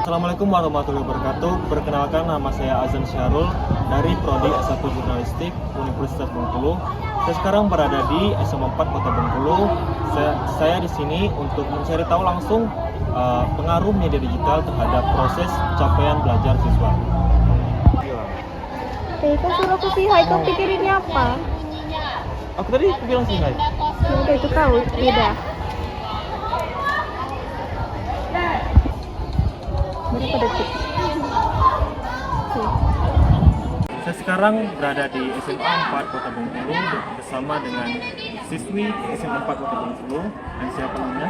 Assalamualaikum warahmatullahi wabarakatuh. Perkenalkan, nama saya Azan Syarul dari Prodi S1 Jurnalistik Universitas Bengkulu. Saya sekarang berada di SMA 4 Kota Bengkulu. Saya di sini untuk mencari tahu langsung pengaruh media digital terhadap proses capaian belajar siswa. Kau suruh aku sih, hai kau pikirinnya apa? Aku tadi bilang sih, hai. Udah itu kau, beda. Berapa detik? Saya sekarang berada di SMA 4 Kota Bengkulu bersama dengan siswi SMA 4 Kota Bengkulu. Dan siapa namanya?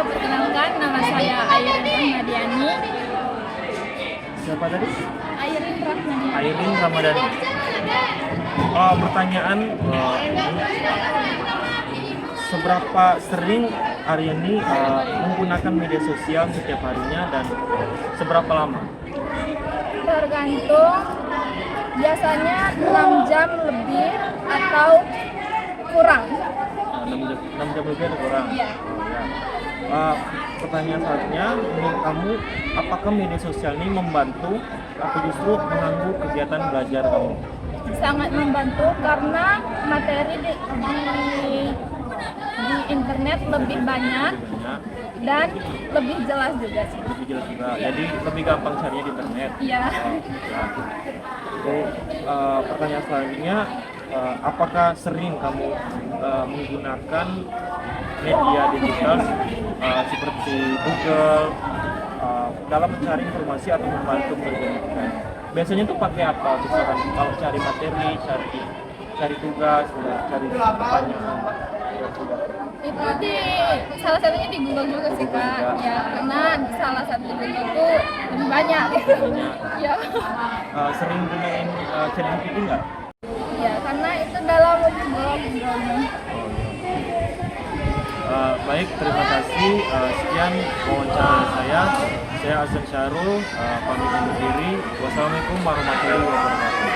Perkenalkan, nama saya Airin Rahmadiani. Siapa tadi? Airin Rahmadiani. Airin Ramadhani. Pertanyaan, seberapa sering Aryani menggunakan media sosial setiap harinya dan seberapa lama? Tergantung, biasanya 6 jam lebih atau kurang. 6 jam lebih atau kurang? Iya. Pertanyaan selanjutnya, menurut kamu apakah media sosial ini membantu atau justru mengganggu kegiatan belajar kamu? Sangat membantu karena materi di internet lebih banyak dan lebih jelas juga sih. Lebih jelas juga, jadi lebih gampang carinya di internet. Iya. Pertanyaan selanjutnya, apakah sering kamu menggunakan media digital seperti Google dalam mencari informasi atau membantu mengerjakan? Biasanya tuh pakai apa? Misalkan kalau cari materi, cari tugas, cari pertanyaan. Itu salah satunya di Google juga sih Kak. Ya, karena di salah satu Google itu lebih banyak. Ya. Sering gunain ChatGPT nggak? Ya, karena itu dalam Google. Baik, terima kasih. Sekian wawancara saya. Saya Azan Syarul, pamit undur diri. Wassalamualaikum warahmatullahi wabarakatuh.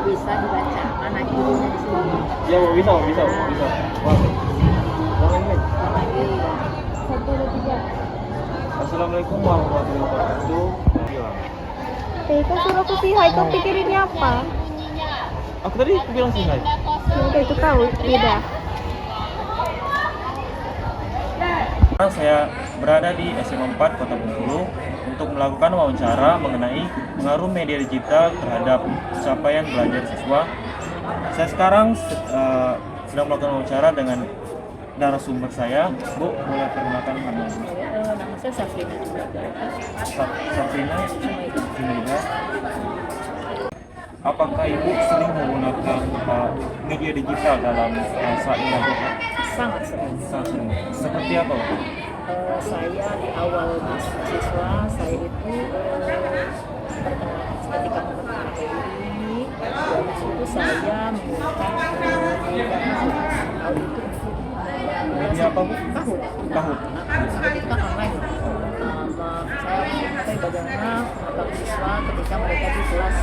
Bisa dibaca, mana ibunya di sini. Ya, bisa. Assalamualaikum warahmatullahi wabarakatuh. Kau suruh aku sih, hai kau pikirinnya apa? Aku tadi bilang sih, hai. Udah itu kau, beda. Sekarang saya berada di SMA 4 Kota Bengkulu untuk melakukan wawancara mengenai pengaruh media digital terhadap capaian belajar siswa. Saya sekarang sedang melakukan wawancara dengan narasumber saya. Bu, boleh perkenalkan nama? Nama saya Safrina. Safrina Junaida. Apakah Ibu sering menggunakan media digital dalam saat ini? Sangat sering. Sangat sering. Seperti apa, Bu? Saya di awal mahasiswa, saya itu ketika memperkenalkan diri, dan itu saya menggunakan tahun itu Media apa, Bu? Tahun. seperti itu kan online. Saya mengetahui bagaimana mengembangkan siswa ketika mereka di kelas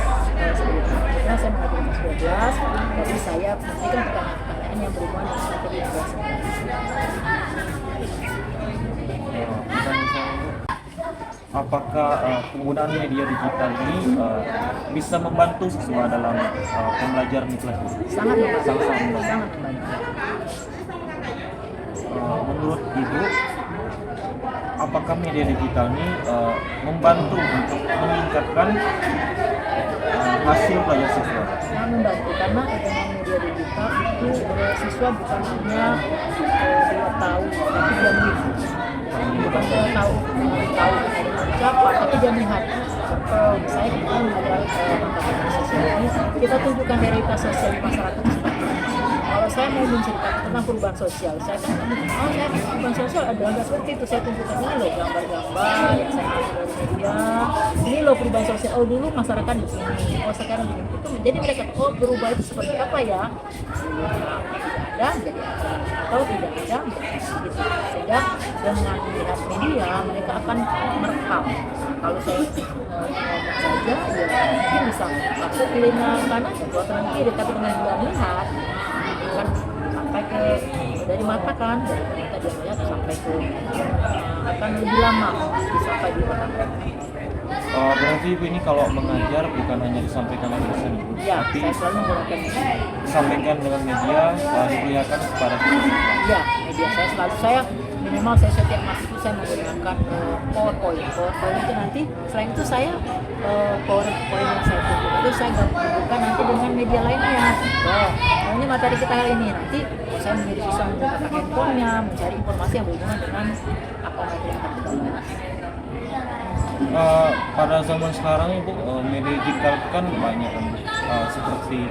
10. Karena saya mengajar kelas 12, jadi saya memberikan pertanyaan-pertanyaan yang berhubungan dengan materi kelas 11. Apakah penggunaan media digital ini bisa membantu siswa dalam pembelajaran di kelas? Sangat membantu. Sangat membantu. Menurut Ibu, apakah media digital ini membantu untuk meningkatkan hasil belajar siswa? Sangat membantu karena dengan media digital itu siswa bukan hanya dia tahu, tapi dia mengikuti. Bukan dia tahu dari siapa, tapi dia melihat. Contoh, misalnya kita mengajar tentang sosial ini, kita tunjukkan realitas sosial di masyarakat seperti ini. Kalau saya mau menceritakan tentang perubahan sosial, saya kan saya perubahan sosial adalah seperti itu. Saya tunjukkan ini loh gambar-gambar yang saya ambil dari media. Ini loh perubahan sosial. Oh dulu masyarakat di sini, oh sekarang di sini. Itu jadi mereka berubah itu seperti apa ya? Ada jadi atau tidak ada gitu. Sehingga dengan melihat media mereka akan merekam. Kalau saya ngomong saja ya mungkin bisa aku pilihnya kanan, dua kanan kiri, tapi dengan dia melihat kan pakai dari mata kan, dari mata dia melihat sampai ke akan lebih lama sampai di otak. Berarti Ibu ini kalau mengajar bukan hanya disampaikan oleh dosen Ibu, Ya, tapi saya selalu menggunakan media. disampaikan dengan media, diperlihatkan kepada siswa. Ya, media saya minimal saya setiap masuk itu saya menggunakan PowerPoint. PowerPoint itu nanti selain itu saya PowerPoint yang saya tunjukkan itu saya gabungkan nanti dengan media lainnya. Ini materi kita hari ini nanti saya menjadi bisa menggunakan handphonenya mencari informasi yang berhubungan dengan apa materi yang akan kita bahas. Pada zaman sekarang Ibu, media digital kan banyak kan, seperti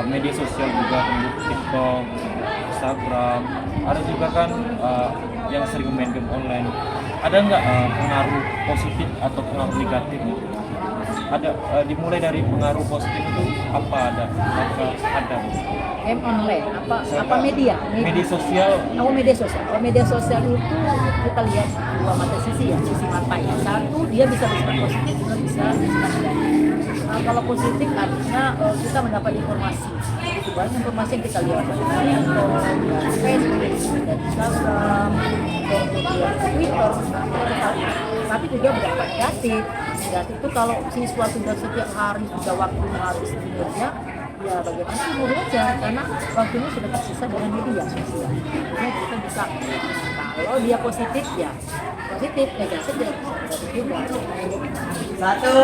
media sosial juga kan, TikTok, Instagram, ada juga kan yang sering main game online. Ada nggak pengaruh positif atau pengaruh negatif? Ada, dimulai dari pengaruh positif itu apa ada? Game online, apa media? Media sosial. Media sosial. Kalau media sosial itu kita lihat dua mata sisi ya, sisi matanya. Satu dia bisa bersifat positif, juga bisa bersifat negatif. Kalau positif artinya kita mendapat informasi. Itu banyak informasi yang kita lihat dari Facebook, dari Facebook, dari Instagram, kemudian Twitter. Tapi juga berdampak negatif. Negatif itu kalau siswa sudah setiap hari sudah waktunya harus bekerja, ya bagaimana sih mau belajar karena waktunya sudah tersisa dengan media sosial. Jadi kita bisa kalau dia positif ya positif, negatif ya negatif juga. Satu.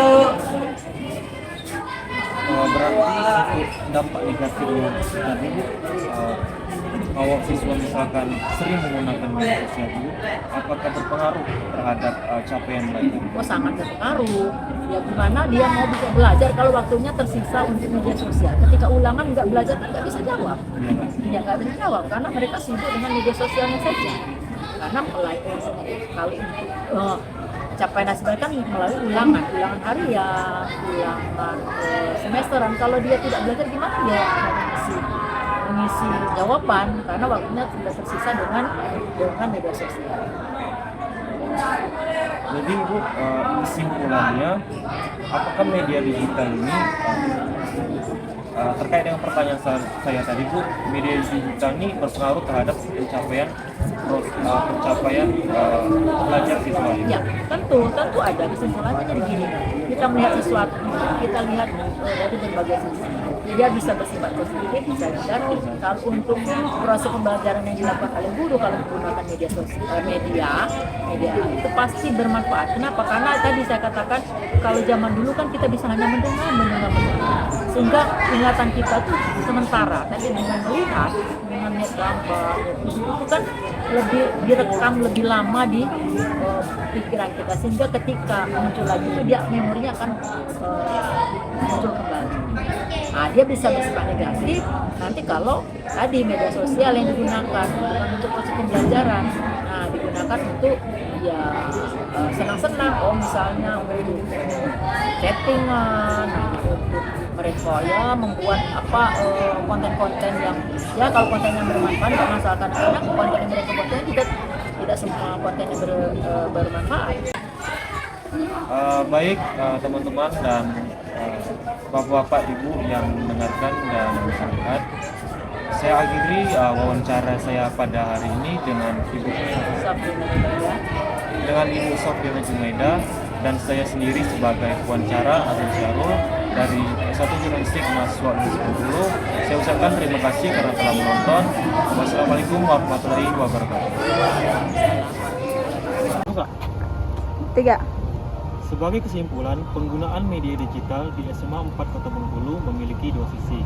Berarti untuk dampak negatifnya tadi kalau siswa misalkan sering menggunakan media sosial itu, apakah berpengaruh terhadap capaian belajar? Sangat berpengaruh. Ya gimana dia mau bisa belajar kalau waktunya tersisa untuk media sosial. Ketika ulangan nggak belajar nggak bisa jawab. Ya nggak bisa jawab karena mereka sibuk dengan media sosialnya saja. Karena kalau capaian hasilnya kan melalui ulangan harian, ulangan semesteran. Kalau dia tidak belajar gimana dia mengisi jawaban karena waktunya sudah tersisa dengan media sosial. Jadi Ibu, kesimpulannya, apakah media digital ini terkait dengan pertanyaan saya tadi Bu, media digital ini berpengaruh terhadap pencapaian belajar siswa? Ya, tentu ada kesimpulannya. Jadi gini, kita melihat sesuatu, kita lihat dari berbagai sisi. Dia bisa bersifat positif, bisa negatif. Kalau untuk proses pembelajaran yang dilakukan oleh guru kalau menggunakan media sosial, media itu pasti bermanfaat. Kenapa? Karena tadi saya katakan kalau zaman dulu kan kita bisa hanya mendengar, sehingga ingatan kita tuh sementara. Tapi dengan melihat gambar itu kan lebih direkam lebih lama di pikiran kita, sehingga ketika muncul lagi itu dia memorinya akan muncul kembali. Nah, dia bisa bersifat negatif nanti kalau tadi media sosial yang digunakan bukan untuk proses pembelajaran, nah digunakan untuk ya senang-senang, misalnya untuk chattingan, untuk mereka ya membuat konten-konten yang ya kalau konten yang bermanfaat nggak masalahkan, karena konten yang mereka buat tidak semua konten yang bermanfaat. Baik teman-teman dan bapak-bapak ibu yang mendengarkan dan melihat, saya akhiri wawancara saya pada hari ini dengan Ibu Sofia Jumaida dan saya sendiri sebagai pewawancara Azam Syarul dari S1 Jurnalistik Mahasiswa Universitas Bengkulu. Saya ucapkan terima kasih karena telah menonton. Wassalamualaikum warahmatullahi wabarakatuh. 3. Sebagai kesimpulan, penggunaan media digital di SMA 4 Kota Bengkulu memiliki dua sisi.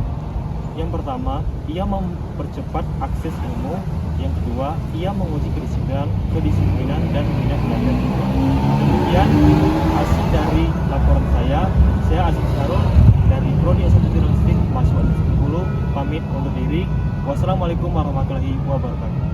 Yang pertama, ia mempercepat akses ilmu. Yang kedua, ia menguji kedisiplinan dan minat belajar siswa. Demikian hasil dari laporan saya Azam Syarul dari Prodi S1 Jurnalistik Mahasiswa Universitas Bengkulu pamit undur diri. Wassalamualaikum warahmatullahi wabarakatuh.